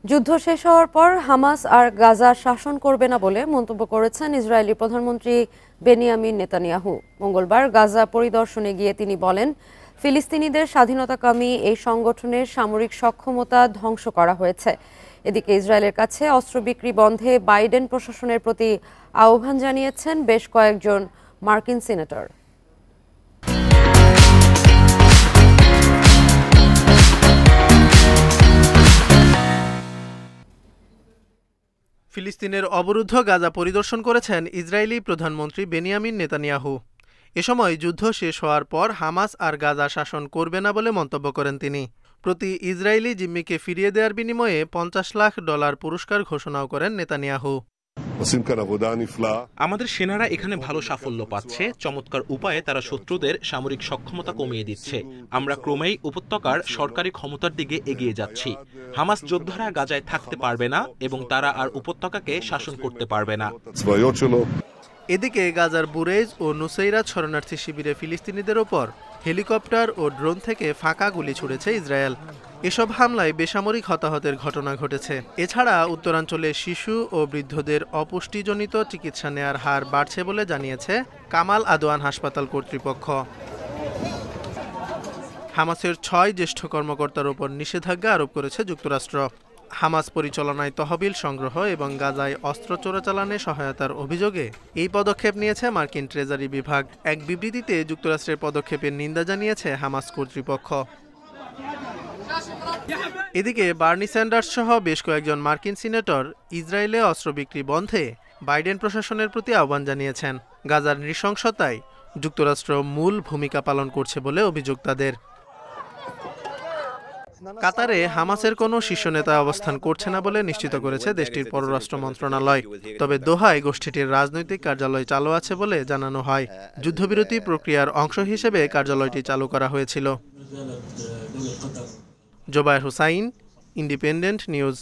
যুদ্ধ শেষ হওয়ার পর হামাস আর গাজা শাসন করবে না বলে মন্তব্য করেছেন ইসরায়েলি প্রধানমন্ত্রী বেনিয়ামিন নেতানিয়াহু। মঙ্গলবার গাজা পরিদর্শনে গিয়ে তিনি বলেন, ফিলিস্তিনিদের স্বাধীনতাকামী এই সংগঠনের সামরিক সক্ষমতা ধ্বংস করা হয়েছে। এদিকে ইসরায়েলের কাছে অস্ত্র বিক্রি বন্ধে বাইডেন প্রশাসনের প্রতি আহ্বান জানিয়েছেন বেশ কয়েকজন মার্কিন সিনেটর। ফিলিস্তিনের অবরুদ্ধ গাজা পরিদর্শন করেছেন ইসরায়েলি প্রধানমন্ত্রী বেনিয়ামিন নেতানিয়াহু। এ সময় যুদ্ধ শেষ হওয়ার পর হামাস আর গাজা শাসন করবে না বলে মন্তব্য করেন তিনি। প্রতি ইসরায়েলি জিম্মিকে ফিরিয়ে দেওয়ার বিনিময়ে $50 লাখ পুরস্কার ঘোষণাও করেন নেতানিয়াহু। আমাদের সেনারা এখানে ভালো সাফল্য পাচ্ছে। চমৎকার উপায়ে তারা শত্রুদের সামরিক সক্ষমতা কমিয়ে দিচ্ছে। আমরা ক্রমেই উপত্যকার সরকারি ক্ষমতার দিকে এগিয়ে যাচ্ছি। হামাস যোদ্ধারা গাজায় থাকতে পারবে না এবং তারা আর উপত্যকাকে শাসন করতে পারবে না। এদিকে গাজার বুরেজ ও নুসাইরাত শরণার্থী শিবিরে ফিলিস্তিনিদের ওপর হেলিকপ্টার ও ড্রোন থেকে ফাঁকা গুলি ছুড়েছে ইসরায়েল। এসব হামলায় বেসামরিক হতাহতের ঘটনা ঘটেছে। এছাড়া উত্তরাঞ্চলে শিশু ও বৃদ্ধদের অপুষ্টিজনিত চিকিৎসা নেয়ার হার বাড়ছে বলে জানিয়েছে কামাল আদওয়ান হাসপাতাল কর্তৃপক্ষ। হামাসের 6 জ্যেষ্ঠ কর্মকর্তার ওপর নিষেধাজ্ঞা আরোপ করেছে যুক্তরাষ্ট্র। হামাস পরিচালনায় তহবিল সংগ্রহ এবং গাজায় অস্ত্র চোরাচালানে সহায়তার অভিযোগে এই পদক্ষেপ নিয়েছে মার্কিন ট্রেজারি বিভাগ। এক বিবৃতিতে যুক্তরাষ্ট্রের পদক্ষেপের নিন্দা জানিয়েছে হামাস কর্তৃপক্ষ। এদিকে বার্নি স্যান্ডার্স সহ বেশ কয়েকজন মার্কিন সিনেটর ইসরায়েলে অস্ত্র বিক্রি বন্ধে বাইডেন প্রশাসনের প্রতি আহ্বান জানিয়েছেন। গাজার নৃশংসতায় যুক্তরাষ্ট্র মূল ভূমিকা পালন করছে বলে অভিযোগ তাদের। কাতারে হামাসের কোনো শীর্ষ নেতা অবস্থান করছে না বলে নিশ্চিত করেছে দেশটির পররাষ্ট্র মন্ত্রণালয়। তবে দোহায় গোষ্ঠীটির রাজনৈতিক কার্যালয় চালু আছে বলে জানানো হয়। যুদ্ধবিরতি প্রক্রিয়ার অংশ হিসেবে কার্যালয়টি চালু করা হয়েছিল। Zobayer Hossain, independent news.